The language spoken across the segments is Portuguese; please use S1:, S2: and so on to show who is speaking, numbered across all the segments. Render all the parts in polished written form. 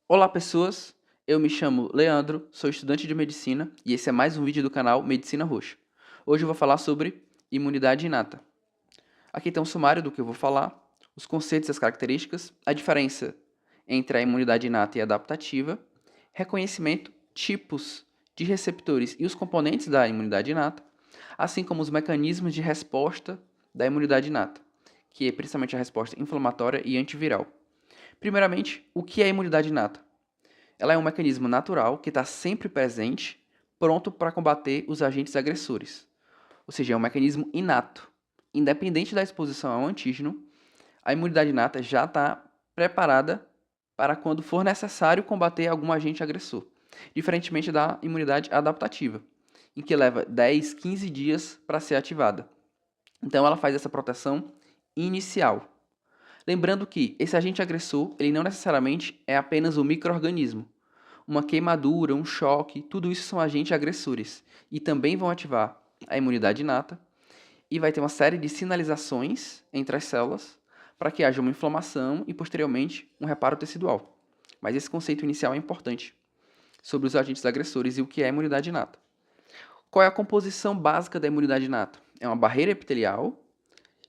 S1: Olá pessoas, eu me chamo Leandro, sou estudante de medicina e esse é mais um vídeo do canal Medicina Roxa. Hoje eu vou falar sobre imunidade inata. Aqui tem um sumário do que eu vou falar, os conceitos e as características, a diferença entre a imunidade inata e adaptativa, reconhecimento, tipos de receptores e os componentes da imunidade inata, assim como os mecanismos de resposta da imunidade inata, que é principalmente a resposta inflamatória e antiviral. Primeiramente, o que é a imunidade inata? Ela é um mecanismo natural que está sempre presente, pronto para combater os agentes agressores. Ou seja, é um mecanismo inato. Independente da exposição ao antígeno, a imunidade inata já está preparada para quando for necessário combater algum agente agressor. Diferentemente da imunidade adaptativa, em que leva 10, 15 dias para ser ativada. Então ela faz essa proteção inicial. Lembrando que esse agente agressor, ele não necessariamente é apenas um micro-organismo. Uma queimadura, um choque, tudo isso são agentes agressores e também vão ativar a imunidade inata e vai ter uma série de sinalizações entre as células para que haja uma inflamação e posteriormente um reparo tecidual. Mas esse conceito inicial é importante sobre os agentes agressores e o que é a imunidade inata. Qual é a composição básica da imunidade inata? É uma barreira epitelial,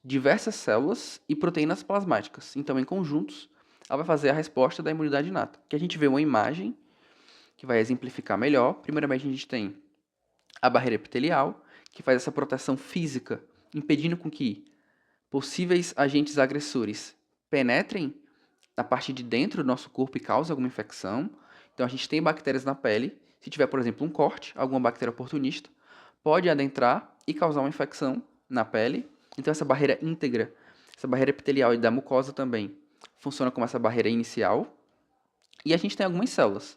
S1: diversas células e proteínas plasmáticas. Então, em conjuntos, ela vai fazer a resposta da imunidade inata. Que a gente vê uma imagem que vai exemplificar melhor. Primeiramente, a gente tem a barreira epitelial, que faz essa proteção física, impedindo com que possíveis agentes agressores penetrem na parte de dentro do nosso corpo e causem alguma infecção. Então, a gente tem bactérias na pele. Se tiver, por exemplo, um corte, alguma bactéria oportunista, pode adentrar e causar uma infecção na pele. Então, essa barreira íntegra, essa barreira epitelial e da mucosa também, funciona como essa barreira inicial. E a gente tem algumas células.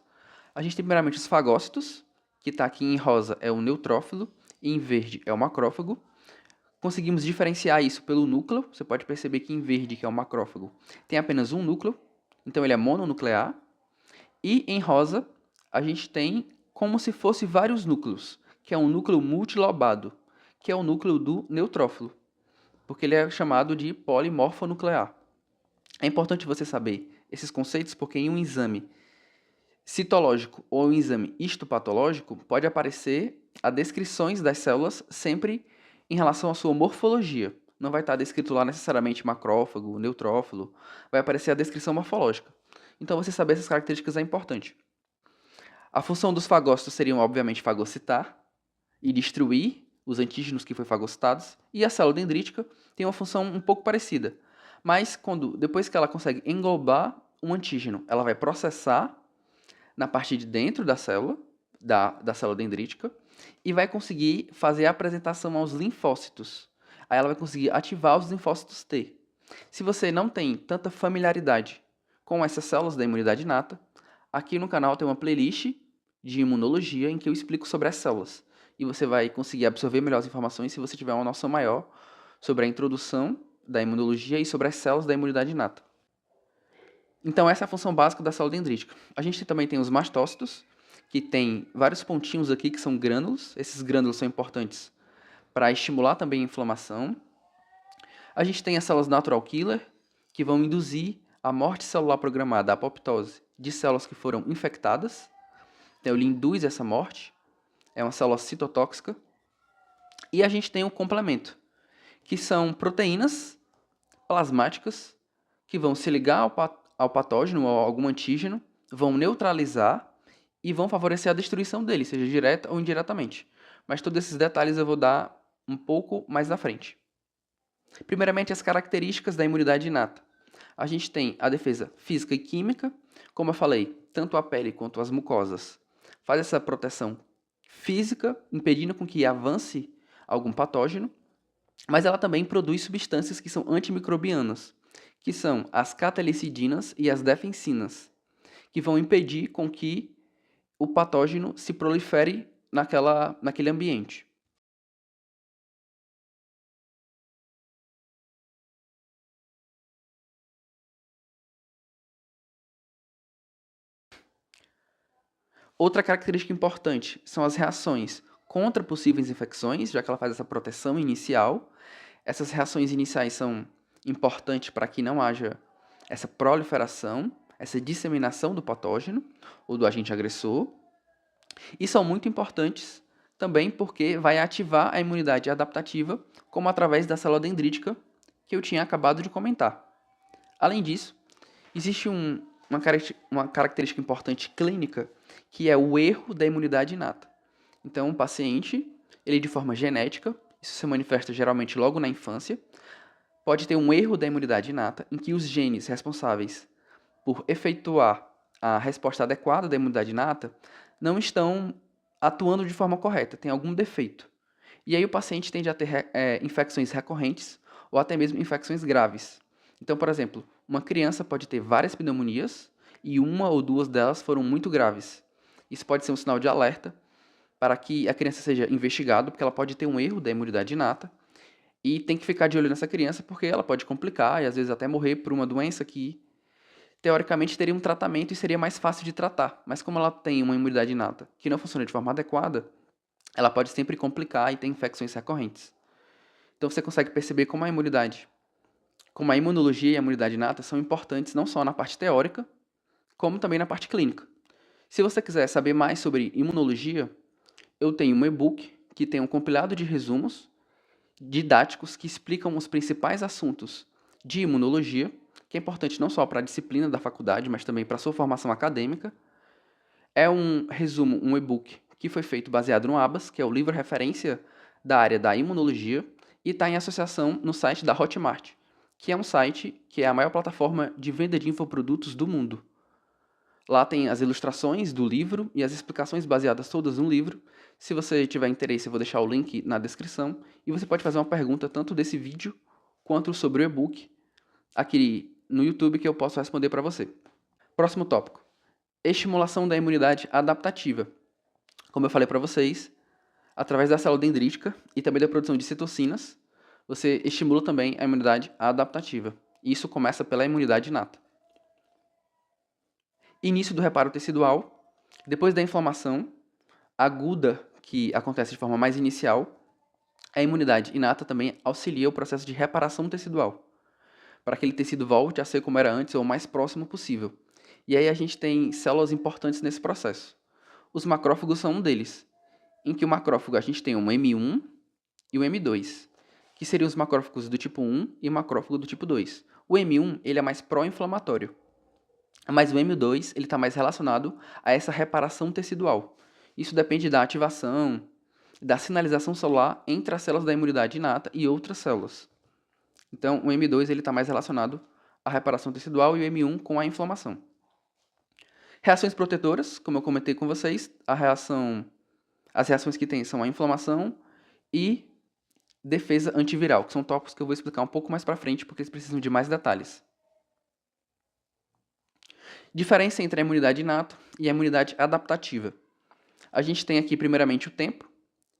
S1: A gente tem primeiramente os fagócitos, que está aqui em rosa é o neutrófilo e em verde é o macrófago. Conseguimos diferenciar isso pelo núcleo. Você pode perceber que em verde, que é o macrófago, tem apenas um núcleo, então ele é mononuclear. E em rosa, a gente tem como se fosse vários núcleos, que é um núcleo multilobado, que é o núcleo do neutrófilo, porque ele é chamado de polimorfonuclear. É importante você saber esses conceitos porque em um exame citológico ou um exame histopatológico pode aparecer as descrições das células sempre em relação à sua morfologia. Não vai estar descrito lá necessariamente macrófago, neutrófilo, vai aparecer a descrição morfológica. Então você saber essas características é importante. A função dos fagócitos seria, obviamente, fagocitar e destruir os antígenos que foram fagocitados, e a célula dendrítica tem uma função um pouco parecida. Mas depois que ela consegue englobar um antígeno, ela vai processar na parte de dentro da célula, da célula dendrítica, e vai conseguir fazer a apresentação aos linfócitos. Aí ela vai conseguir ativar os linfócitos T. Se você não tem tanta familiaridade com essas células da imunidade inata, aqui no canal tem uma playlist de imunologia em que eu explico sobre as células. E você vai conseguir absorver melhor as informações se você tiver uma noção maior sobre a introdução da imunologia e sobre as células da imunidade inata. Então essa é a função básica da célula dendrítica. A gente também tem os mastócitos, que tem vários pontinhos aqui que são grânulos. Esses grânulos são importantes para estimular também a inflamação. A gente tem as células natural killer, que vão induzir a morte celular programada, a apoptose, de células que foram infectadas. Então ele induz essa morte. É uma célula citotóxica. E a gente tem o complemento, que são proteínas plasmáticas que vão se ligar ao patógeno ou algum antígeno, vão neutralizar e vão favorecer a destruição dele, seja direta ou indiretamente. Mas todos esses detalhes eu vou dar um pouco mais na frente. Primeiramente, as características da imunidade inata. A gente tem a defesa física e química, como eu falei, tanto a pele quanto as mucosas faz essa proteção física, impedindo com que avance algum patógeno, mas ela também produz substâncias que são antimicrobianas, que são as catalicidinas e as defensinas, que vão impedir com que o patógeno se prolifere naquele ambiente. Outra característica importante são as reações contra possíveis infecções, já que ela faz essa proteção inicial. Essas reações iniciais são importantes para que não haja essa proliferação. essa disseminação do patógeno ou do agente agressor. E são muito importantes também porque vai ativar a imunidade adaptativa, como através da célula dendrítica que eu tinha acabado de comentar. Além disso, existe uma característica importante clínica, que é o erro da imunidade inata. Então, o paciente, ele de forma genética, isso se manifesta geralmente logo na infância, pode ter um erro da imunidade inata, em que os genes responsáveis por efetuar a resposta adequada da imunidade inata não estão atuando de forma correta, tem algum defeito. E aí o paciente tende a ter infecções recorrentes ou até mesmo infecções graves. Então, por exemplo, uma criança pode ter várias pneumonias e uma ou duas delas foram muito graves. Isso pode ser um sinal de alerta para que a criança seja investigada, porque ela pode ter um erro da imunidade inata e tem que ficar de olho nessa criança porque ela pode complicar e às vezes até morrer por uma doença que teoricamente teria um tratamento e seria mais fácil de tratar. Mas como ela tem uma imunidade inata que não funciona de forma adequada, ela pode sempre complicar e ter infecções recorrentes. Então você consegue perceber como a imunidade, como a imunologia e a imunidade inata são importantes não só na parte teórica, como também na parte clínica. Se você quiser saber mais sobre imunologia, eu tenho um e-book que tem um compilado de resumos didáticos que explicam os principais assuntos de imunologia, que é importante não só para a disciplina da faculdade, mas também para a sua formação acadêmica. É um resumo, um e-book que foi feito baseado no ABAS, que é o livro referência da área da imunologia, e está em associação no site da Hotmart, que é um site que é a maior plataforma de venda de infoprodutos do mundo. Lá tem as ilustrações do livro e as explicações baseadas todas no livro. Se você tiver interesse, eu vou deixar o link na descrição. E você pode fazer uma pergunta tanto desse vídeo quanto sobre o e-book aqui no YouTube que eu posso responder para você. Próximo tópico: estimulação da imunidade adaptativa. Como eu falei para vocês, através da célula dendrítica e também da produção de citocinas, você estimula também a imunidade adaptativa. Isso começa pela imunidade inata. Início do reparo tecidual. Depois da inflamação aguda, que acontece de forma mais inicial, a imunidade inata também auxilia o processo de reparação tecidual, para que aquele tecido volte a ser como era antes ou o mais próximo possível. E aí a gente tem células importantes nesse processo. Os macrófagos são um deles, em que o macrófago a gente tem um M1 e o M2, que seriam os macrófagos do tipo 1 e o macrófago do tipo 2. O M1 ele é mais pró-inflamatório, mas o M2 ele está mais relacionado a essa reparação tecidual. Isso depende da ativação, da sinalização celular entre as células da imunidade inata e outras células. Então, o M2 ele está mais relacionado à reparação tecidual e o M1 com a inflamação. Reações protetoras, como eu comentei com vocês, as reações que tem são a inflamação e defesa antiviral, que são tópicos que eu vou explicar um pouco mais para frente, porque eles precisam de mais detalhes. Diferença entre a imunidade inata e a imunidade adaptativa. A gente tem aqui, primeiramente, o tempo,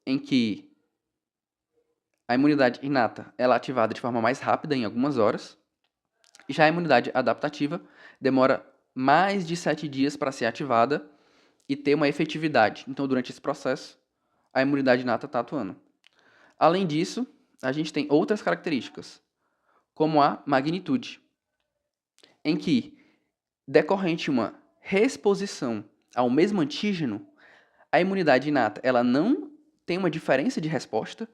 S1: em que a imunidade inata ela é ativada de forma mais rápida, em algumas horas. Já a imunidade adaptativa demora mais de 7 dias para ser ativada e ter uma efetividade. Então, durante esse processo, a imunidade inata está atuando. Além disso, a gente tem outras características, como a magnitude, em que, decorrente de uma reexposição ao mesmo antígeno, a imunidade inata ela não tem uma diferença de resposta,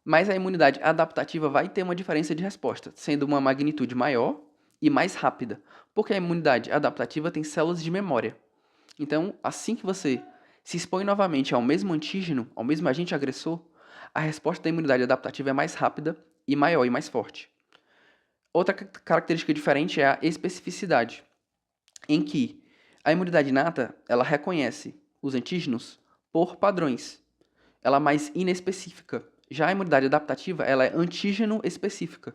S1: mas a imunidade adaptativa vai ter uma diferença de resposta, sendo uma magnitude maior e mais rápida, porque a imunidade adaptativa tem células de memória. Então, assim que você se expõe novamente ao mesmo antígeno, ao mesmo agente agressor, a resposta da imunidade adaptativa é mais rápida e maior e mais forte. Outra característica diferente é a especificidade, em que a imunidade inata ela reconhece os antígenos por padrões. Ela é mais inespecífica. Já a imunidade adaptativa ela é antígeno específica.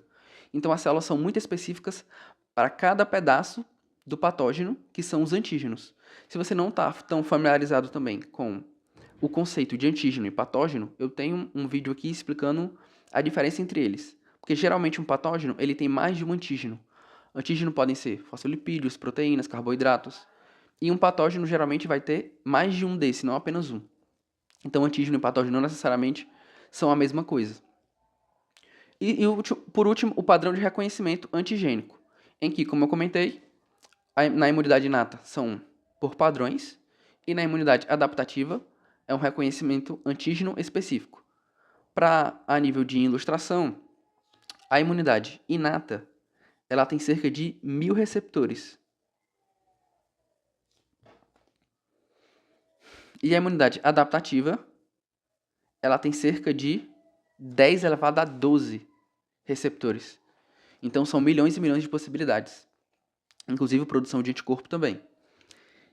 S1: Então as células são muito específicas para cada pedaço do patógeno, que são os antígenos. Se você não está tão familiarizado também com o conceito de antígeno e patógeno, eu tenho um vídeo aqui explicando a diferença entre eles. Porque geralmente um patógeno ele tem mais de um antígeno. Antígeno podem ser fosfolipídios, proteínas, carboidratos. E um patógeno geralmente vai ter mais de um desses, não apenas um. Então antígeno e patógeno não necessariamente são a mesma coisa. E por último, o padrão de reconhecimento antigênico, em que, como eu comentei, Na imunidade inata são por padrões, e na imunidade adaptativa é um reconhecimento antígeno específico. Para a nível de ilustração, a imunidade inata ela tem cerca de 1000 receptores. E a imunidade adaptativa ela tem cerca de 10 elevado a 12 receptores. Então são milhões e milhões de possibilidades. Inclusive produção de anticorpo também.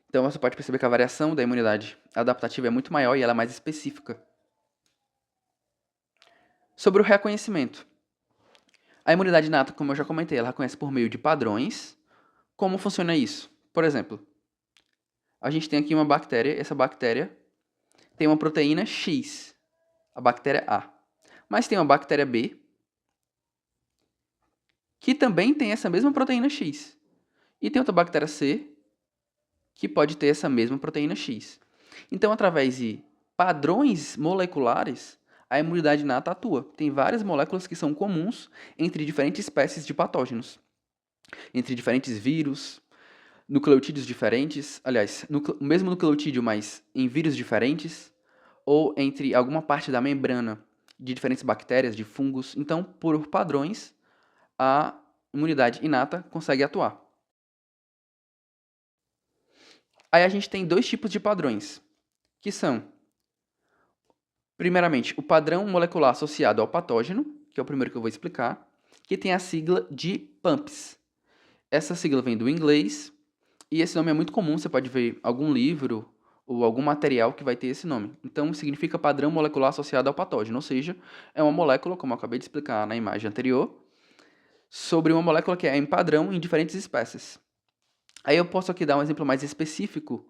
S1: Então você pode perceber que a variação da imunidade adaptativa é muito maior e ela é mais específica. Sobre o reconhecimento. A imunidade inata, como eu já comentei, ela reconhece por meio de padrões. Como funciona isso? Por exemplo, a gente tem aqui uma bactéria, essa bactéria tem uma proteína X, a bactéria A. Mas tem uma bactéria B, que também tem essa mesma proteína X. E tem outra bactéria C, que pode ter essa mesma proteína X. Então, através de padrões moleculares, a imunidade inata atua. Tem várias moléculas que são comuns entre diferentes espécies de patógenos, entre diferentes vírus, nucleotídeos diferentes, aliás, o mesmo nucleotídeo, mas em vírus diferentes, ou entre alguma parte da membrana de diferentes bactérias, de fungos. Então, por padrões, a imunidade inata consegue atuar. Aí a gente tem dois tipos de padrões, que são, primeiramente, o padrão molecular associado ao patógeno, que é o primeiro que eu vou explicar, que tem a sigla de PUMPs. Essa sigla vem do inglês, e esse nome é muito comum, você pode ver algum livro ou algum material que vai ter esse nome. Então, significa padrão molecular associado ao patógeno, ou seja, é uma molécula, como eu acabei de explicar na imagem anterior, sobre uma molécula que é em padrão em diferentes espécies. Aí eu posso aqui dar um exemplo mais específico,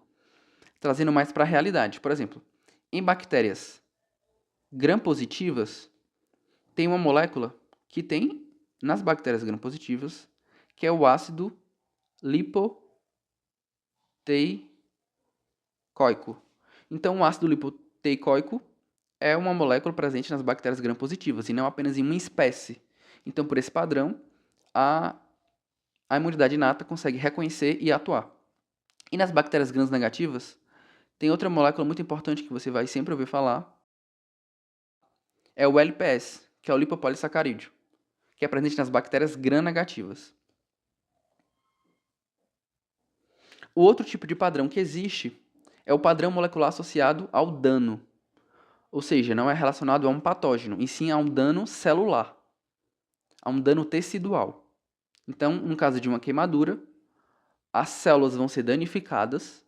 S1: trazendo mais para a realidade. Por exemplo, em bactérias gram-positivas, tem uma molécula que tem nas bactérias gram-positivas, que é o ácido lipoteicoico. Então, o ácido lipoteicoico é uma molécula presente nas bactérias gram-positivas e não apenas em uma espécie. Então, por esse padrão, a imunidade inata consegue reconhecer e atuar. E nas bactérias gram-negativas, tem outra molécula muito importante que você vai sempre ouvir falar, é o LPS, que é o lipopolissacarídeo, que é presente nas bactérias gram-negativas. O outro tipo de padrão que existe é o padrão molecular associado ao dano, ou seja, não é relacionado a um patógeno, e sim a um dano celular, a um dano tecidual. Então, no caso de uma queimadura, as células vão ser danificadas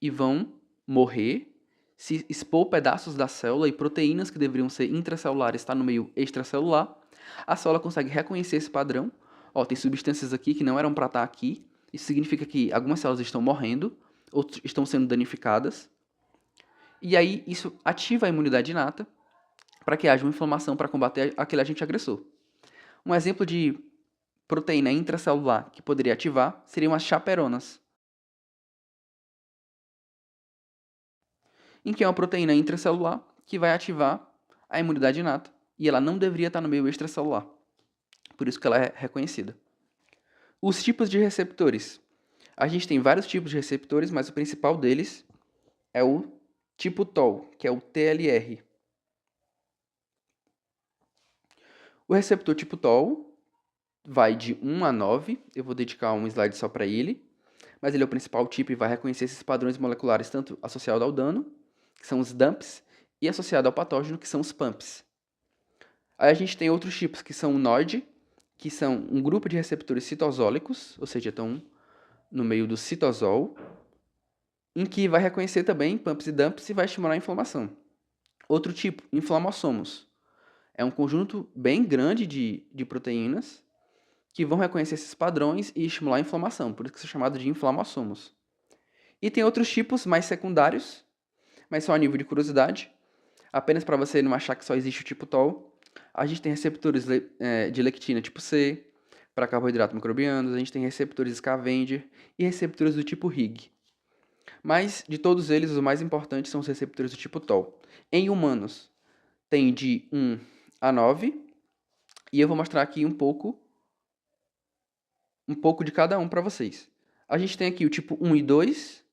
S1: e vão morrer, se expor pedaços da célula e proteínas que deveriam ser intracelares estar no meio extracelular. A célula consegue reconhecer esse padrão. Tem substâncias aqui que não eram para estar aqui. Isso significa que algumas células estão morrendo, outras estão sendo danificadas. E aí isso ativa a imunidade inata para que haja uma inflamação para combater aquele agente agressor. Um exemplo de proteína intracelular que poderia ativar seriam as chaperonas, em que é uma proteína intracelular que vai ativar a imunidade inata. E ela não deveria estar no meio extracelular. Por isso que ela é reconhecida. Os tipos de receptores. A gente tem vários tipos de receptores, mas o principal deles é o tipo TOL, que é o TLR. O receptor tipo TOL vai de 1 a 9. Eu vou dedicar um slide só para ele. Mas ele é o principal tipo e vai reconhecer esses padrões moleculares tanto associados ao dano, que são os DUMPs, e associado ao patógeno, que são os PUMPs. Aí a gente tem outros tipos, que são o NOD, que são um grupo de receptores citosólicos, ou seja, estão no meio do citosol, em que vai reconhecer também PUMPs e DUMPs e vai estimular a inflamação. Outro tipo, inflamassomos. É um conjunto bem grande de proteínas que vão reconhecer esses padrões e estimular a inflamação, por isso que são chamados de inflamassomos. E tem outros tipos mais secundários, mas só a nível de curiosidade, apenas para você não achar que só existe o tipo TOL. A gente tem receptores de lectina tipo C, para carboidratos microbianos, a gente tem receptores scavenger e receptores do tipo Hig. Mas, de todos eles, os mais importantes são os receptores do tipo TOL. Em humanos, tem de 1 a 9, e eu vou mostrar aqui um pouco de cada um para vocês. A gente tem aqui o tipo 1 e 2,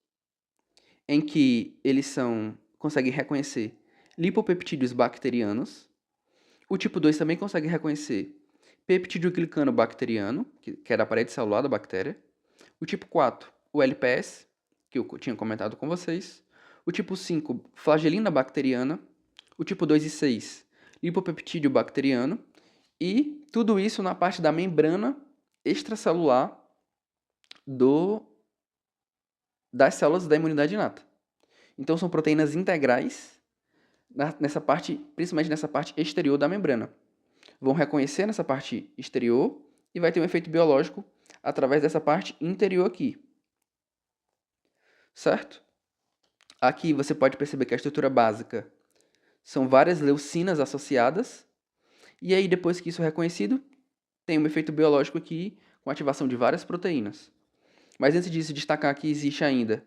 S1: em que eles conseguem reconhecer lipopeptídeos bacterianos. O tipo 2 também consegue reconhecer peptídeo glicano bacteriano, que é da parede celular da bactéria. O tipo 4, o LPS, que eu tinha comentado com vocês. O tipo 5, flagelina bacteriana. O tipo 2 e 6, lipopeptídeo bacteriano. E tudo isso na parte da membrana extracelular das células da imunidade inata. Então são proteínas integrais nessa parte, principalmente nessa parte exterior da membrana. Vão reconhecer nessa parte exterior e vai ter um efeito biológico através dessa parte interior aqui. Certo? Aqui você pode perceber que a estrutura básica são várias leucinas associadas. E aí, depois que isso é reconhecido, tem um efeito biológico aqui com ativação de várias proteínas. Mas antes disso, destacar que existe ainda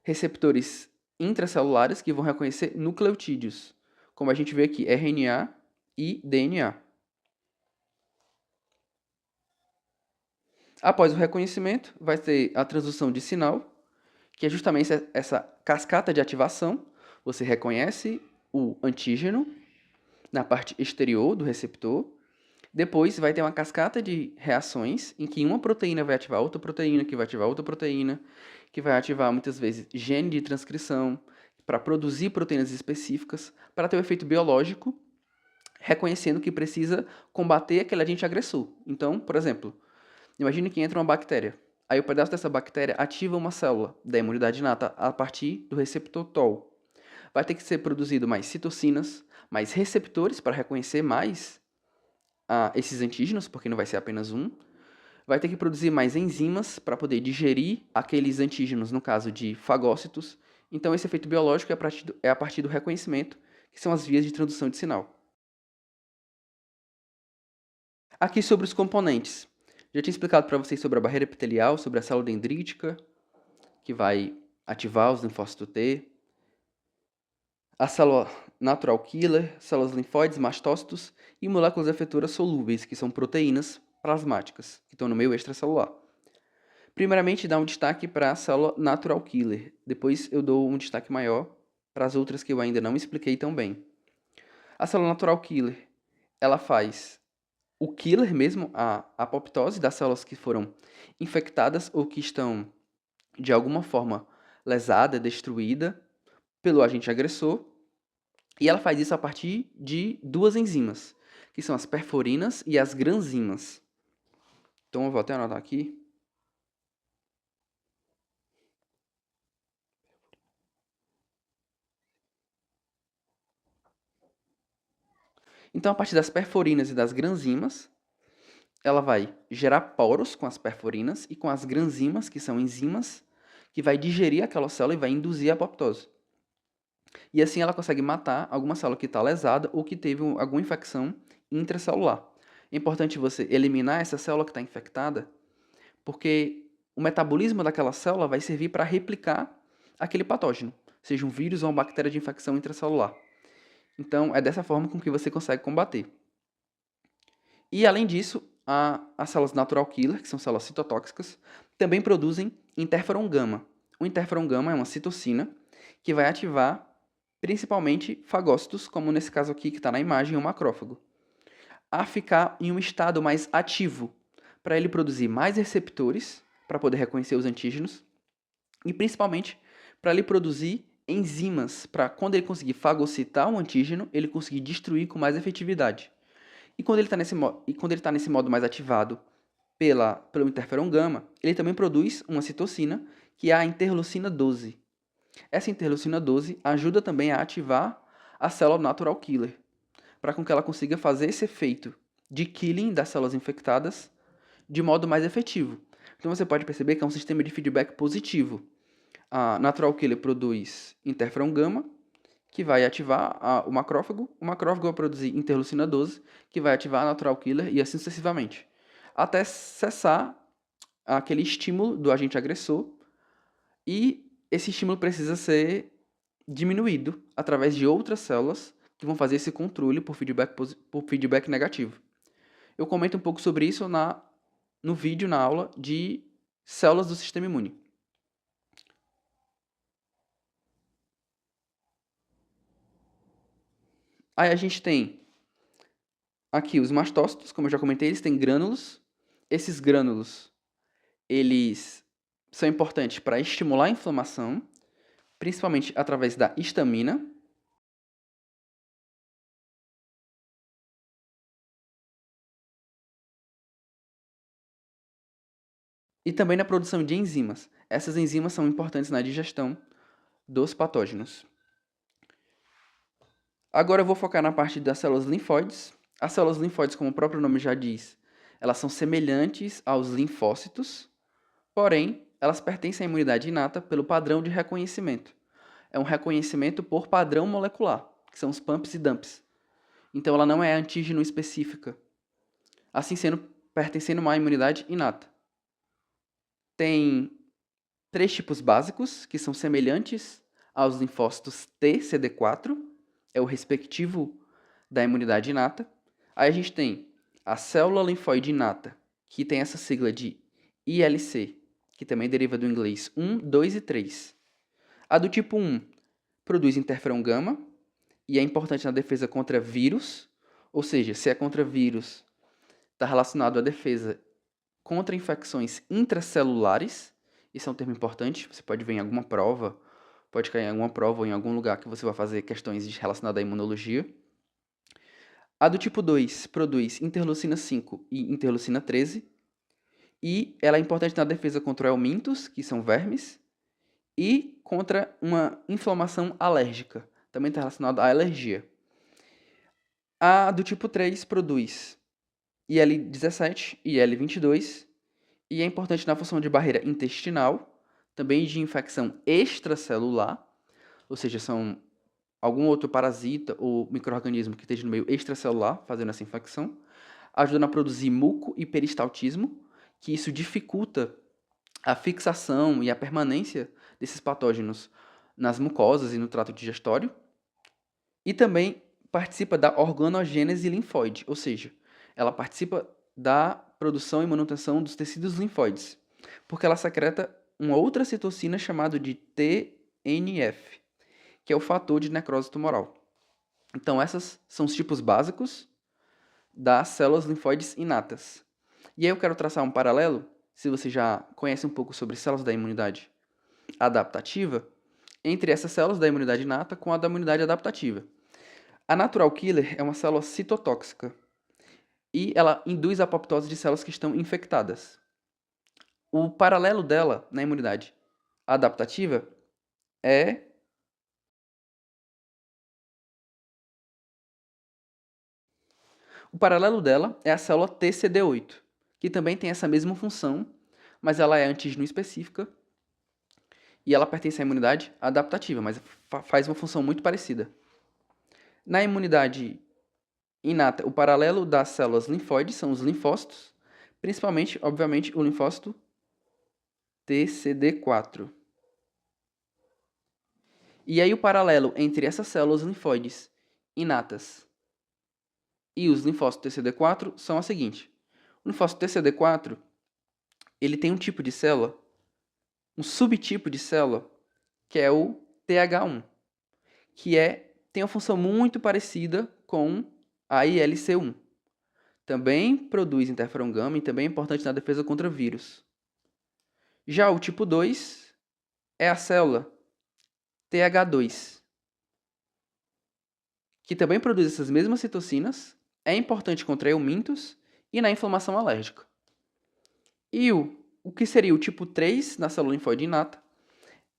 S1: receptores intracelulares que vão reconhecer nucleotídeos, como a gente vê aqui, RNA e DNA. Após o reconhecimento, vai ter a transdução de sinal, que é justamente essa cascata de ativação. Você reconhece o antígeno na parte exterior do receptor. Depois vai ter uma cascata de reações em que uma proteína vai ativar outra proteína, que vai ativar outra proteína, que vai ativar muitas vezes gene de transcrição para produzir proteínas específicas, para ter o efeito biológico, reconhecendo que precisa combater aquele agente agressor. Então, por exemplo, imagine que entra uma bactéria. Aí o pedaço dessa bactéria ativa uma célula da imunidade inata a partir do receptor TOL. Vai ter que ser produzido mais citocinas, mais receptores para reconhecer mais esses antígenos, porque não vai ser apenas um. Vai ter que produzir mais enzimas para poder digerir aqueles antígenos, no caso de fagócitos. Então, esse efeito biológico é a partir do reconhecimento, que são as vias de transdução de sinal. Aqui sobre os componentes. Já tinha explicado para vocês sobre a barreira epitelial, sobre a célula dendrítica, que vai ativar os linfócitos T. A célula natural killer, células linfóides, mastócitos e moléculas efetoras solúveis, que são proteínas plasmáticas, que estão no meio extracelular. Primeiramente, dá um destaque para a célula natural killer. Depois eu dou um destaque maior para as outras que eu ainda não expliquei tão bem. A célula natural killer, ela faz o killer mesmo, a apoptose das células que foram infectadas ou que estão, de alguma forma, lesada, destruída pelo agente agressor. E ela faz isso a partir de duas enzimas, que são as perforinas e as granzimas. Então eu vou até anotar aqui. Então, a partir das perforinas e das granzimas, ela vai gerar poros com as perforinas e com as granzimas, que são enzimas, que vai digerir aquela célula e vai induzir a apoptose. E assim ela consegue matar alguma célula que está lesada ou que teve alguma infecção intracelular. É importante você eliminar essa célula que está infectada, porque o metabolismo daquela célula vai servir para replicar aquele patógeno, seja um vírus ou uma bactéria de infecção intracelular. Então, é dessa forma com que você consegue combater. E, além disso, as células natural killer, que são células citotóxicas, também produzem interferon gama. O interferon gama é uma citocina que vai ativar principalmente fagócitos, como nesse caso aqui que está na imagem, o macrófago, a ficar em um estado mais ativo, para ele produzir mais receptores, para poder reconhecer os antígenos, e principalmente para ele produzir enzimas, para quando ele conseguir fagocitar um antígeno, ele conseguir destruir com mais efetividade. E quando ele está nesse modo mais ativado pelo interferon gama, ele também produz uma citocina, que é a interleucina 12. Essa interleucina 12 ajuda também a ativar a célula natural killer, para que ela consiga fazer esse efeito de killing das células infectadas de modo mais efetivo. Então você pode perceber que é um sistema de feedback positivo. A natural killer produz interferon gama, que vai ativar o macrófago vai produzir interleucina 12, que vai ativar a natural killer e assim sucessivamente, até cessar aquele estímulo do agente agressor, e esse estímulo precisa ser diminuído através de outras células que vão fazer esse controle por feedback negativo. Eu comento um pouco sobre isso no vídeo, na aula de células do sistema imune. Aí a gente tem aqui os mastócitos, como eu já comentei, eles têm grânulos. Esses grânulos, eles são importantes para estimular a inflamação, principalmente através da histamina. E também na produção de enzimas. Essas enzimas são importantes na digestão dos patógenos. Agora eu vou focar na parte das células linfóides. As células linfóides, como o próprio nome já diz, elas são semelhantes aos linfócitos, porém, elas pertencem à imunidade inata pelo padrão de reconhecimento. É um reconhecimento por padrão molecular, que são os pumps e dumps. Então ela não é antígeno específica, assim sendo pertencendo a uma imunidade inata. Tem 3 tipos básicos, que são semelhantes aos linfócitos T, CD4, é o respectivo da imunidade inata. Aí a gente tem a célula linfóide inata, que tem essa sigla de ILC, que também deriva do inglês 1, 2 e 3. A do tipo 1 produz interferon gama e é importante na defesa contra vírus, ou seja, se é contra vírus, está relacionado à defesa contra infecções intracelulares. Isso é um termo importante, você pode ver em alguma prova, pode cair em alguma prova ou em algum lugar que você vai fazer questões relacionadas à imunologia. A do tipo 2 produz interleucina 5 e interleucina 13, e ela é importante na defesa contra helmintos, que são vermes, e contra uma inflamação alérgica, também está relacionada à alergia. A do tipo 3 produz IL-17 e IL-22, e é importante na função de barreira intestinal, também de infecção extracelular, ou seja, são algum outro parasita ou micro-organismo que esteja no meio extracelular fazendo essa infecção, ajudando a produzir muco e peristaltismo, que isso dificulta a fixação e a permanência desses patógenos nas mucosas e no trato digestório, e também participa da organogênese linfóide, ou seja, ela participa da produção e manutenção dos tecidos linfóides, porque ela secreta uma outra citocina chamada de TNF, que é o fator de necrose tumoral. Então, esses são os tipos básicos das células linfóides inatas. E aí eu quero traçar um paralelo, se você já conhece um pouco sobre células da imunidade adaptativa, entre essas células da imunidade inata com a da imunidade adaptativa. A natural killer é uma célula citotóxica e ela induz a apoptose de células que estão infectadas. O paralelo dela na imunidade adaptativa é o paralelo dela é a célula TCD8, que também tem essa mesma função, mas ela é antígeno específica e ela pertence à imunidade adaptativa, mas faz uma função muito parecida. Na imunidade inata, o paralelo das células linfóides são os linfócitos, principalmente, obviamente, o linfócito TCD4. E aí o paralelo entre essas células linfóides inatas e os linfócitos TCD4 são a seguinte. O linfócito TCD4, ele tem um tipo de célula, um subtipo de célula, que é o TH1, que tem uma função muito parecida com a ILC1. Também produz interferon gama e também é importante na defesa contra vírus. Já o tipo 2 é a célula TH2, que também produz essas mesmas citocinas, é importante contra helmintos e na inflamação alérgica. E o que seria o tipo 3 na célula linfóide inata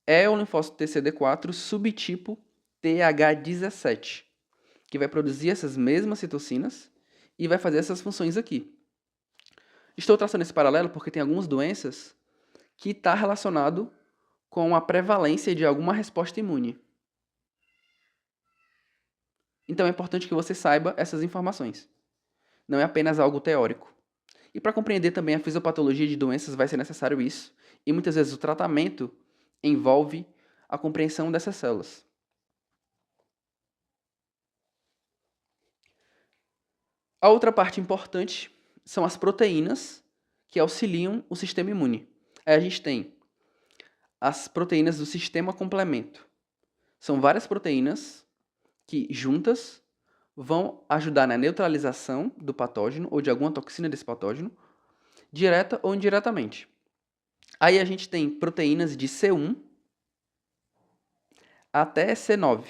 S1: é o linfócito TCD4 subtipo TH17, que vai produzir essas mesmas citocinas e vai fazer essas funções aqui. Estou traçando esse paralelo porque tem algumas doenças que está relacionado com a prevalência de alguma resposta imune. Então é importante que você saiba essas informações. Não é apenas algo teórico. E para compreender também a fisiopatologia de doenças vai ser necessário isso, e muitas vezes o tratamento envolve a compreensão dessas células. A outra parte importante são as proteínas que auxiliam o sistema imune. Aí a gente tem as proteínas do sistema complemento. São várias proteínas que juntas vão ajudar na neutralização do patógeno ou de alguma toxina desse patógeno, direta ou indiretamente. Aí a gente tem proteínas de C1 até C9.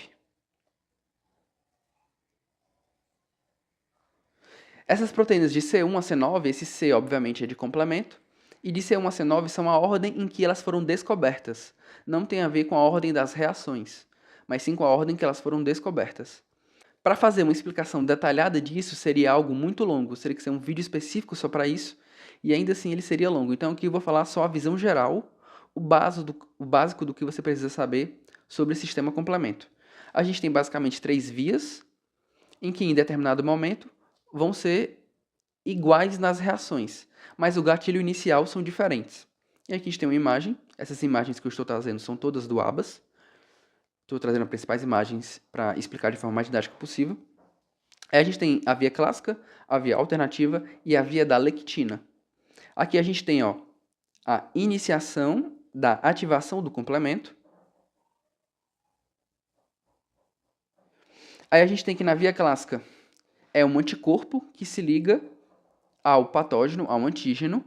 S1: Essas proteínas de C1 a C9, esse C obviamente é de complemento, e de C1 a C9 são a ordem em que elas foram descobertas. Não tem a ver com a ordem das reações, mas sim com a ordem que elas foram descobertas. Para fazer uma explicação detalhada disso seria algo muito longo, teria que ser um vídeo específico só para isso, e ainda assim ele seria longo. Então aqui eu vou falar só a visão geral, o básico do que você precisa saber sobre o sistema complemento. A gente tem basicamente 3 vias, em que em determinado momento vão ser iguais nas reações, mas o gatilho inicial são diferentes. E aqui a gente tem uma imagem, essas imagens que eu estou trazendo são todas do ABAS. Estou trazendo as principais imagens para explicar de forma mais didática possível. Aí a gente tem a via clássica, a via alternativa e a via da lectina. Aqui a gente tem a iniciação da ativação do complemento. Aí a gente tem que na via clássica é um anticorpo que se liga ao patógeno, ao antígeno,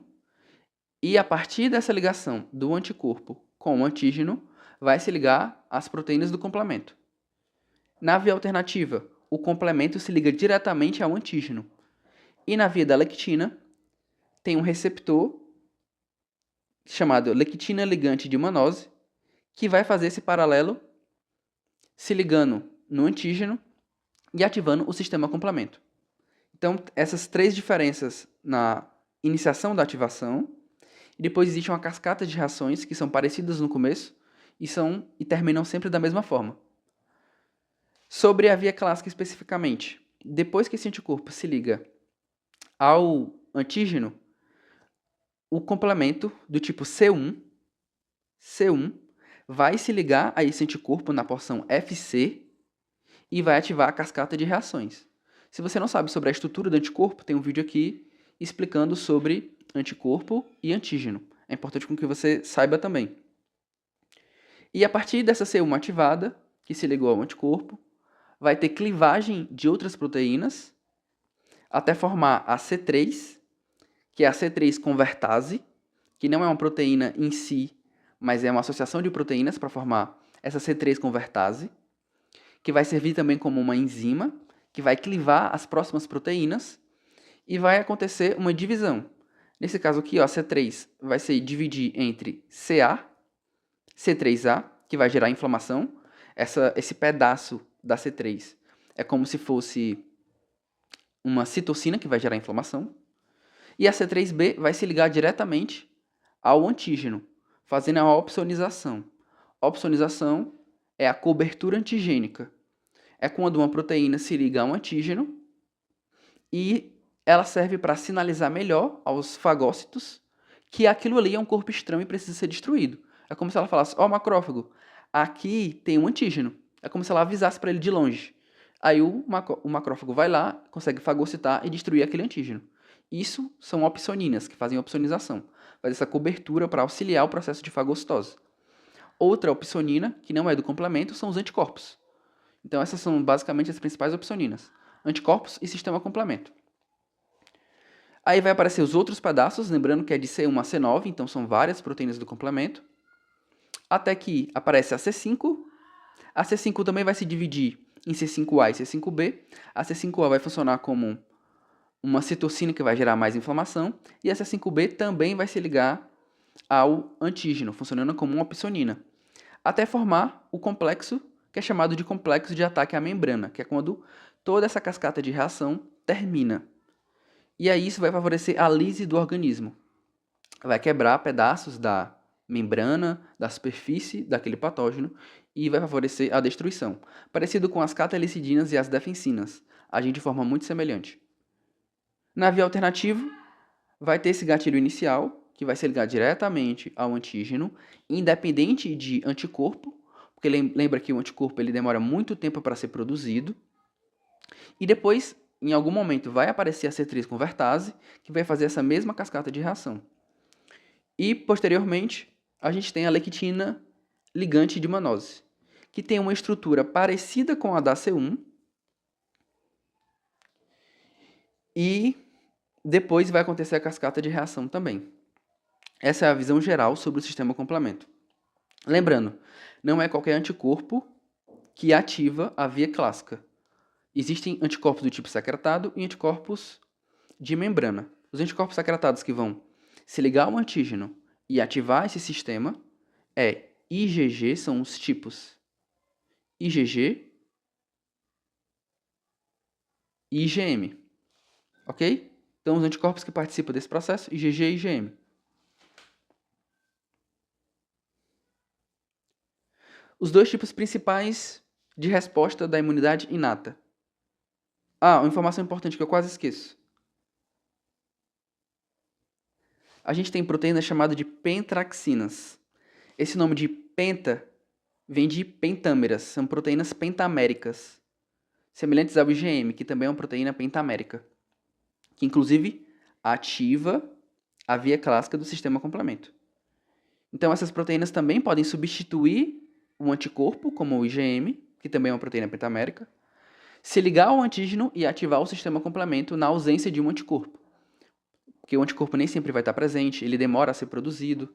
S1: e a partir dessa ligação do anticorpo com o antígeno, vai se ligar às proteínas do complemento. Na via alternativa, o complemento se liga diretamente ao antígeno. E na via da lectina, tem um receptor chamado lectina ligante de mannose, que vai fazer esse paralelo se ligando no antígeno e ativando o sistema complemento. Então, essas 3 diferenças na iniciação da ativação, e depois existe uma cascata de reações que são parecidas no começo e terminam sempre da mesma forma. Sobre a via clássica especificamente, depois que esse anticorpo se liga ao antígeno, o complemento do tipo C1 vai se ligar a esse anticorpo na porção FC e vai ativar a cascata de reações. Se você não sabe sobre a estrutura do anticorpo, tem um vídeo aqui explicando sobre anticorpo e antígeno. É importante que você saiba também. E a partir dessa C1 ativada, que se ligou ao anticorpo, vai ter clivagem de outras proteínas até formar a C3, que é a C3 convertase, que não é uma proteína em si, mas é uma associação de proteínas para formar essa C3 convertase, que vai servir também como uma enzima, que vai clivar as próximas proteínas e vai acontecer uma divisão. Nesse caso aqui, a C3 vai se dividir entre CA, C3A, que vai gerar inflamação. Esse pedaço da C3 é como se fosse uma citocina que vai gerar inflamação. E a C3B vai se ligar diretamente ao antígeno, fazendo a opsonização. Opsonização é a cobertura antigênica. É quando uma proteína se liga a um antígeno e ela serve para sinalizar melhor aos fagócitos que aquilo ali é um corpo estranho e precisa ser destruído. É como se ela falasse, macrófago, aqui tem um antígeno. É como se ela avisasse para ele de longe. Aí o macrófago vai lá, consegue fagocitar e destruir aquele antígeno. Isso são opsoninas, que fazem opsonização. Faz essa cobertura para auxiliar o processo de fagocitose. Outra opsonina, que não é do complemento, são os anticorpos. Então essas são basicamente as principais opsoninas. Anticorpos e sistema complemento. Aí vai aparecer os outros pedaços, lembrando que é de C1 a C9, então são várias proteínas do complemento. Até que aparece a C5. A C5 também vai se dividir em C5A e C5B. A C5A vai funcionar como uma citocina que vai gerar mais inflamação. E a C5B também vai se ligar ao antígeno, funcionando como uma opsonina. Até formar o complexo, que é chamado de complexo de ataque à membrana, que é quando toda essa cascata de reação termina. E aí isso vai favorecer a lise do organismo. Vai quebrar pedaços da membrana, da superfície daquele patógeno e vai favorecer a destruição. Parecido com as catalicidinas e as defensinas, agem de forma muito semelhante. Na via alternativa, vai ter esse gatilho inicial, que vai se ligar diretamente ao antígeno, independente de anticorpo, porque lembra que o anticorpo ele demora muito tempo para ser produzido. E depois, em algum momento, vai aparecer a C3 convertase, que vai fazer essa mesma cascata de reação. E, posteriormente, a gente tem a lectina ligante de mannose, que tem uma estrutura parecida com a da C1 e depois vai acontecer a cascata de reação também. Essa é a visão geral sobre o sistema complemento. Lembrando, não é qualquer anticorpo que ativa a via clássica. Existem anticorpos do tipo secretado e anticorpos de membrana. Os anticorpos secretados que vão se ligar ao antígeno e ativar esse sistema é IgG, são os tipos IgG e IgM. Ok? Então, os anticorpos que participam desse processo, IgG e IgM. Os dois tipos principais de resposta da imunidade inata. Ah, uma informação importante que eu quase esqueço. A gente tem proteína chamada de pentraxinas. Esse nome de penta vem de pentâmeras, são proteínas pentaméricas, semelhantes ao IgM, que também é uma proteína pentamérica, que inclusive ativa a via clássica do sistema complemento. Então, essas proteínas também podem substituir um anticorpo, como o IgM, que também é uma proteína pentamérica, se ligar ao antígeno e ativar o sistema complemento na ausência de um anticorpo. Porque o anticorpo nem sempre vai estar presente, ele demora a ser produzido.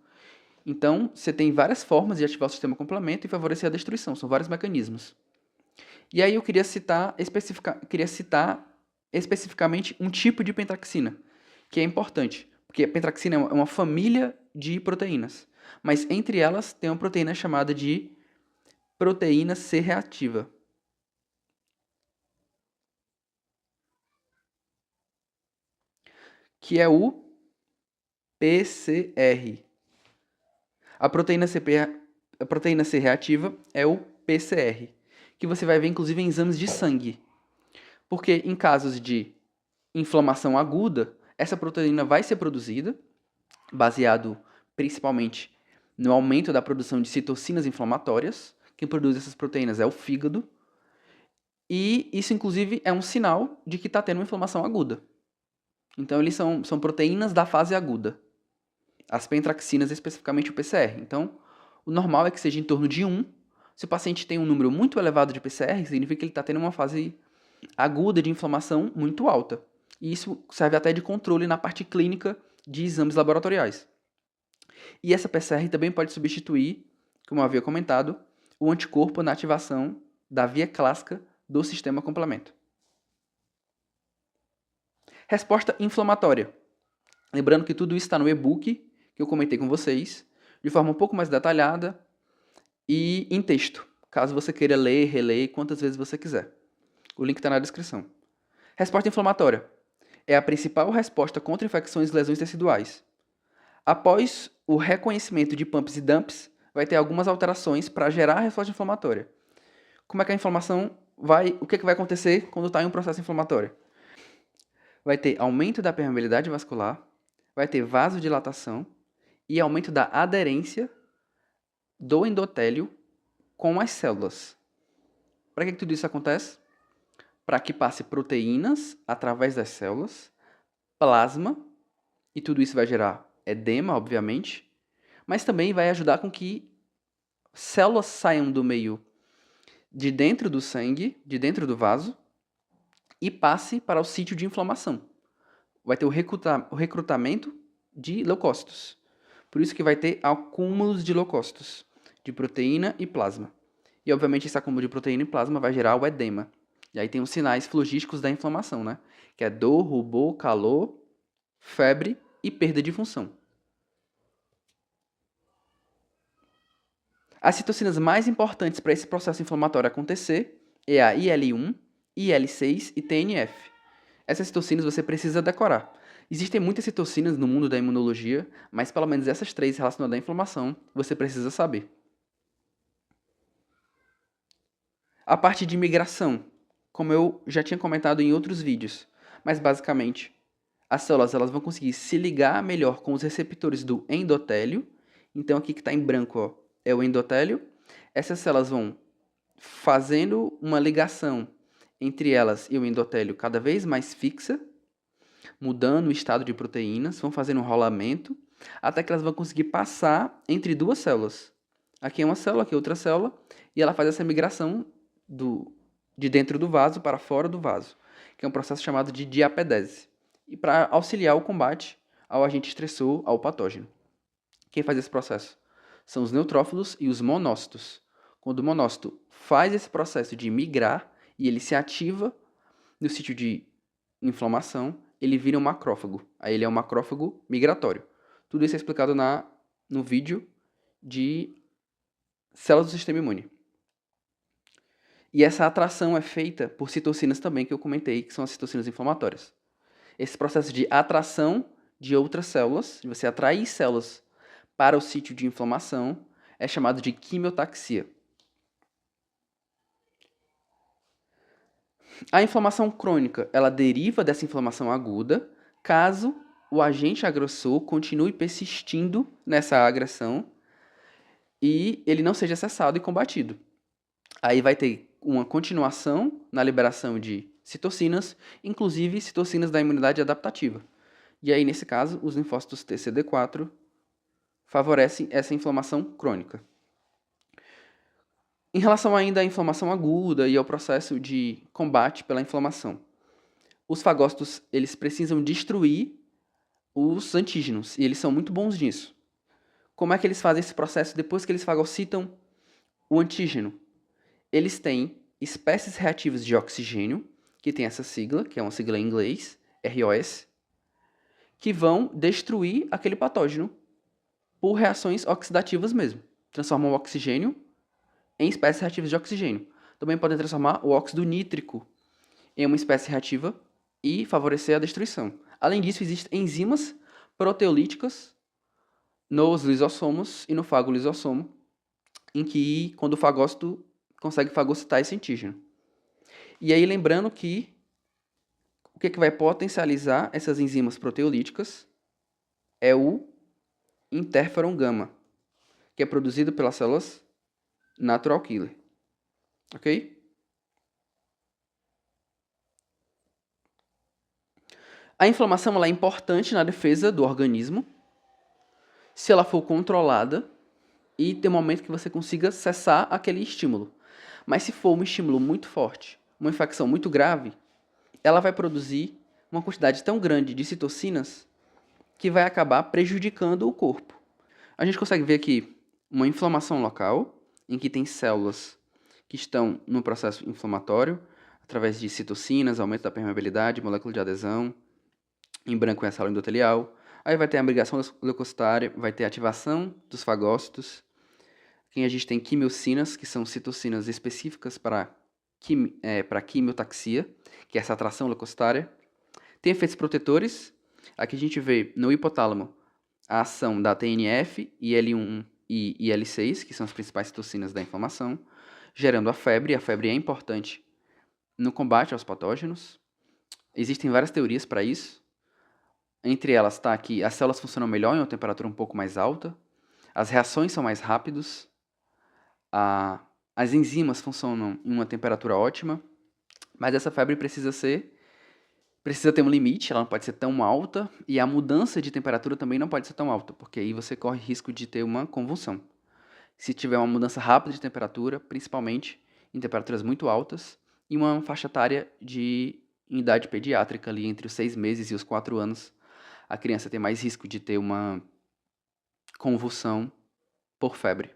S1: Então, você tem várias formas de ativar o sistema complemento e favorecer a destruição, são vários mecanismos. E aí eu queria citar especificamente um tipo de pentraxina, que é importante, porque a pentraxina é uma família de proteínas, mas entre elas tem uma proteína chamada de proteína C reativa. Que é o PCR. A proteína C reativa é o PCR, que você vai ver inclusive em exames de sangue. Porque em casos de inflamação aguda, essa proteína vai ser produzida, baseado principalmente no aumento da produção de citocinas inflamatórias. Quem produz essas proteínas é o fígado. E isso, inclusive, é um sinal de que está tendo uma inflamação aguda. Então, eles são proteínas da fase aguda. As pentraxinas, especificamente o PCR. Então, o normal é que seja em torno de 1. Se o paciente tem um número muito elevado de PCR, significa que ele está tendo uma fase aguda de inflamação muito alta. E isso serve até de controle na parte clínica de exames laboratoriais. E essa PCR também pode substituir, como eu havia comentado, o anticorpo na ativação da via clássica do sistema complemento. Resposta inflamatória. Lembrando que tudo isso está no e-book que eu comentei com vocês, de forma um pouco mais detalhada e em texto, caso você queira ler, reler quantas vezes você quiser. O link está na descrição. Resposta inflamatória. É a principal resposta contra infecções e lesões teciduais. Após o reconhecimento de pumps e dumps, vai ter algumas alterações para gerar a resposta inflamatória. Como é que a inflamação vai... O que vai acontecer quando está em um processo inflamatório? Vai ter aumento da permeabilidade vascular, vai ter vasodilatação e aumento da aderência do endotélio com as células. Para que tudo isso acontece? Para que passe proteínas através das células, plasma, e tudo isso vai gerar edema, obviamente, mas também vai ajudar com que células saiam do meio de dentro do sangue, de dentro do vaso, e passe para o sítio de inflamação. Vai ter o recrutamento de leucócitos. Por isso que vai ter acúmulos de leucócitos, de proteína e plasma. E, obviamente, esse acúmulo de proteína e plasma vai gerar o edema. E aí tem os sinais flogísticos da inflamação, né? Que é dor, rubor, calor, febre e perda de função. As citocinas mais importantes para esse processo inflamatório acontecer é a IL-1, IL-6 e TNF. Essas citocinas você precisa decorar. Existem muitas citocinas no mundo da imunologia, mas pelo menos essas 3 relacionadas à inflamação você precisa saber. A parte de migração, como eu já tinha comentado em outros vídeos, mas basicamente as células elas vão conseguir se ligar melhor com os receptores do endotélio. Então aqui que está em branco, ó, é o endotélio. Essas células vão fazendo uma ligação entre elas e o endotélio cada vez mais fixa, mudando o estado de proteínas, vão fazendo um rolamento, até que elas vão conseguir passar entre duas células. Aqui é uma célula, aqui é outra célula, e ela faz essa migração de dentro do vaso para fora do vaso, que é um processo chamado de diapedese, e para auxiliar o combate ao agente estressor, ao patógeno. Quem faz esse processo? São os neutrófilos e os monócitos. Quando o monócito faz esse processo de migrar e ele se ativa no sítio de inflamação, ele vira um macrófago. Aí ele é um macrófago migratório. Tudo isso é explicado no vídeo de células do sistema imune. E essa atração é feita por citocinas também, que eu comentei, que são as citocinas inflamatórias. Esse processo de atração de outras células, de você atrair células para o sítio de inflamação, é chamado de quimiotaxia. A inflamação crônica, ela deriva dessa inflamação aguda, caso o agente agressor continue persistindo nessa agressão e ele não seja cessado e combatido. Aí vai ter uma continuação na liberação de citocinas, inclusive citocinas da imunidade adaptativa. E aí, nesse caso, os linfócitos TCD4 favorecem essa inflamação crônica. Em relação ainda à inflamação aguda e ao processo de combate pela inflamação, os fagócitos eles precisam destruir os antígenos, e eles são muito bons nisso. Como é que eles fazem esse processo depois que eles fagocitam o antígeno? Eles têm espécies reativas de oxigênio, que tem essa sigla, que é uma sigla em inglês, ROS, que vão destruir aquele patógeno por reações oxidativas mesmo. Transformam o oxigênio em espécies reativas de oxigênio. Também podem transformar o óxido nítrico em uma espécie reativa e favorecer a destruição. Além disso, existem enzimas proteolíticas nos lisossomos e no fagolisossomo, em que, quando o fagócito consegue fagocitar esse antígeno. E aí, lembrando que o que vai potencializar essas enzimas proteolíticas é o interferon gama, que é produzido pelas células natural killer. Ok? A inflamação ela é importante na defesa do organismo se ela for controlada e tem um momento que você consiga cessar aquele estímulo. Mas se for um estímulo muito forte, uma infecção muito grave, ela vai produzir uma quantidade tão grande de citocinas que vai acabar prejudicando o corpo. A gente consegue ver aqui uma inflamação local, em que tem células que estão no processo inflamatório, através de citocinas, aumento da permeabilidade, molécula de adesão. Em branco é a célula endotelial. Aí vai ter a migração leucocitária, vai ter a ativação dos fagócitos. Aqui a gente tem quimiocinas, que são citocinas específicas para quimiotaxia, que é essa atração leucocitária. Tem efeitos protetores. Aqui a gente vê no hipotálamo a ação da TNF, IL-1 e IL-6, que são as principais citocinas da inflamação, gerando a febre. A febre é importante no combate aos patógenos. Existem várias teorias para isso. Entre elas está que as células funcionam melhor em uma temperatura um pouco mais alta, as reações são mais rápidas, as enzimas funcionam em uma temperatura ótima, mas essa febre precisa ter um limite, ela não pode ser tão alta, e a mudança de temperatura também não pode ser tão alta, porque aí você corre risco de ter uma convulsão. Se tiver uma mudança rápida de temperatura, principalmente em temperaturas muito altas, e uma faixa etária em idade pediátrica, ali entre os 6 meses e os 4 anos, a criança tem mais risco de ter uma convulsão por febre.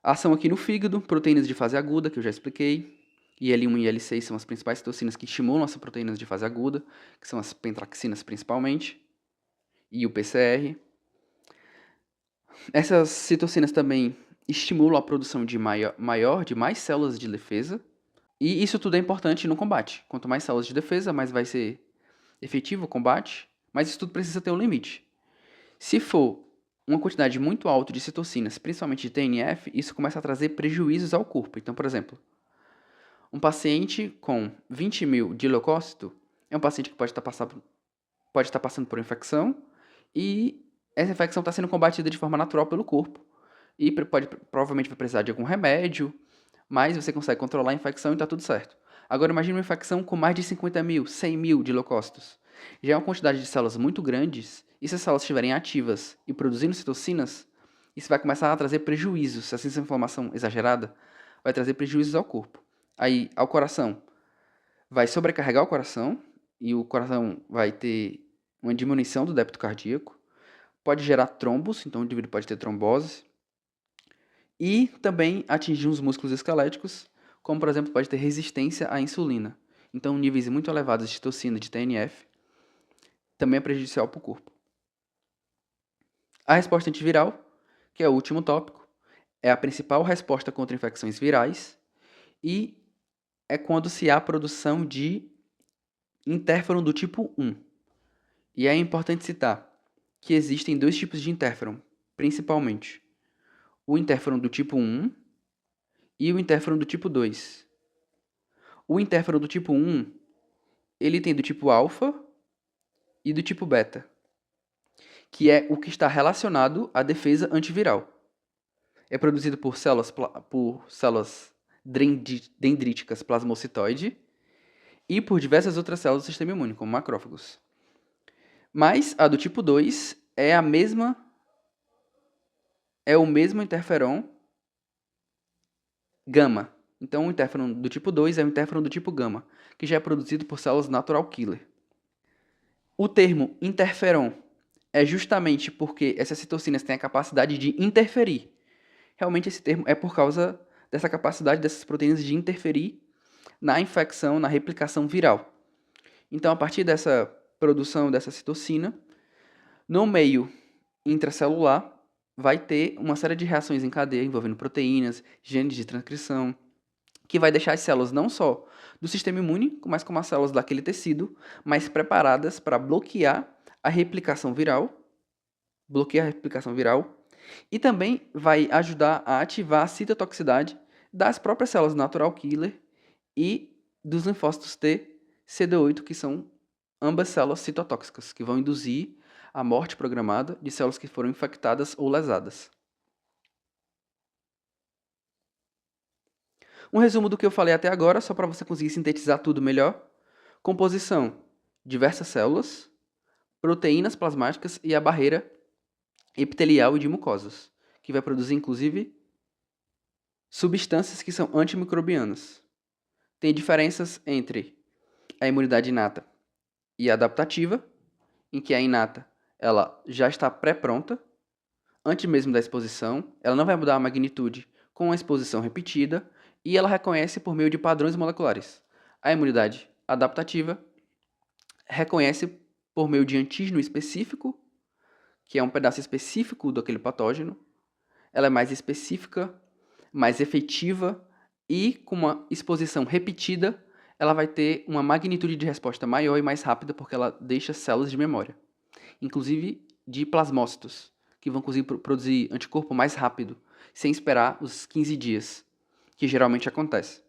S1: A ação aqui no fígado, proteínas de fase aguda, que eu já expliquei. IL-1 e IL-6 são as principais citocinas que estimulam essas proteínas de fase aguda, que são as pentraxinas principalmente, e o PCR. Essas citocinas também estimulam a produção de mais células de defesa, e isso tudo é importante no combate. Quanto mais células de defesa, mais vai ser efetivo o combate, mas isso tudo precisa ter um limite. Se for uma quantidade muito alta de citocinas, principalmente de TNF, isso começa a trazer prejuízos ao corpo. Então, por exemplo, um paciente com 20 mil de leucócito é um paciente que pode estar passando por infecção e essa infecção está sendo combatida de forma natural pelo corpo. E provavelmente vai precisar de algum remédio, mas você consegue controlar a infecção e está tudo certo. Agora imagine uma infecção com mais de 50 mil, 100 mil de leucócitos. Já é uma quantidade de células muito grandes E se as células estiverem ativas e produzindo citocinas, isso vai começar a trazer prejuízos. Se essa inflamação exagerada vai trazer prejuízos ao corpo. Aí, ao coração, vai sobrecarregar o coração e o coração vai ter uma diminuição do débito cardíaco. Pode gerar trombos, então o indivíduo pode ter trombose. E também atingir os músculos esqueléticos, como por exemplo pode ter resistência à insulina. Então níveis muito elevados de citocina de TNF também é prejudicial para o corpo. A resposta antiviral, que é o último tópico, é a principal resposta contra infecções virais e é quando se há produção de interferon do tipo 1. E é importante citar que existem dois tipos de interferon, principalmente. O interferon do tipo 1 e o interferon do tipo 2. O interferon do tipo 1, ele tem do tipo alfa e do tipo beta, que é o que está relacionado à defesa antiviral. É produzido por células dendríticas plasmocitoide e por diversas outras células do sistema imune, como macrófagos. Mas a do tipo 2 é o mesmo interferon gama. Então o interferon do tipo 2 é o interferon do tipo gama, que já é produzido por células natural killer. O termo interferon é justamente porque essas citocinas têm a capacidade de interferir. Realmente esse termo é por causa dessa capacidade dessas proteínas de interferir na infecção, na replicação viral. Então, a partir dessa produção dessa citocina, no meio intracelular, vai ter uma série de reações em cadeia envolvendo proteínas, genes de transcrição, que vai deixar as células não só do sistema imune, mas como as células daquele tecido, mais preparadas para bloquear a replicação viral, e também vai ajudar a ativar a citotoxicidade das próprias células natural killer e dos linfócitos T, CD8, que são ambas células citotóxicas, que vão induzir a morte programada de células que foram infectadas ou lesadas. Um resumo do que eu falei até agora, só para você conseguir sintetizar tudo melhor. Composição: diversas células, proteínas plasmáticas e a barreira epitelial e de mucosas, que vai produzir, inclusive, substâncias que são antimicrobianas. Tem diferenças entre a imunidade inata e adaptativa, em que a inata ela já está pré-pronta, antes mesmo da exposição, ela não vai mudar a magnitude com a exposição repetida, e ela reconhece por meio de padrões moleculares. A imunidade adaptativa reconhece por meio de antígeno específico, que é um pedaço específico daquele patógeno. Ela é mais específica, mais efetiva e com uma exposição repetida, ela vai ter uma magnitude de resposta maior e mais rápida porque ela deixa células de memória, inclusive de plasmócitos, que vão conseguir produzir anticorpo mais rápido, sem esperar os 15 dias, que geralmente acontece.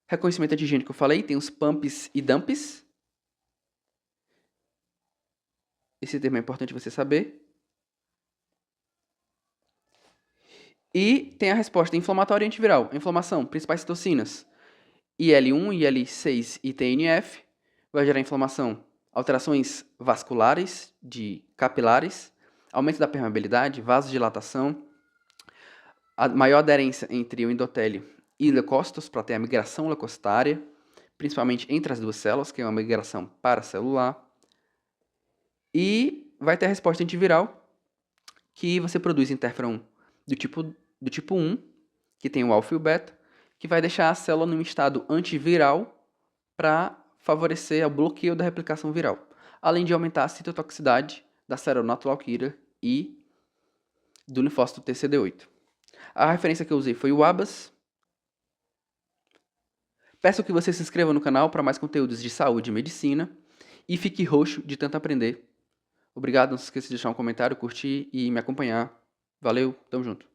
S1: Reconhecimento antigênico que eu falei, tem os pumps e dumps. Esse termo é importante você saber. E tem a resposta inflamatória e antiviral. A inflamação, principais citocinas, IL-1, IL-6 e TNF, vai gerar inflamação, alterações vasculares, de capilares, aumento da permeabilidade, vasodilatação, a maior aderência entre o endotélio e leucócitos, para ter a migração leucocitária, principalmente entre as duas células, que é uma migração paracelular. E vai ter a resposta antiviral, que você produz interferon do tipo 1, que tem o alfa e o beta, que vai deixar a célula num estado antiviral para favorecer o bloqueio da replicação viral, além de aumentar a citotoxicidade da célula natural killer e do linfócito TCD8. A referência que eu usei foi o ABAS. Peço que você se inscreva no canal para mais conteúdos de saúde e medicina e fique roxo de tanto aprender. Obrigado, não se esqueça de deixar um comentário, curtir e me acompanhar. Valeu, tamo junto.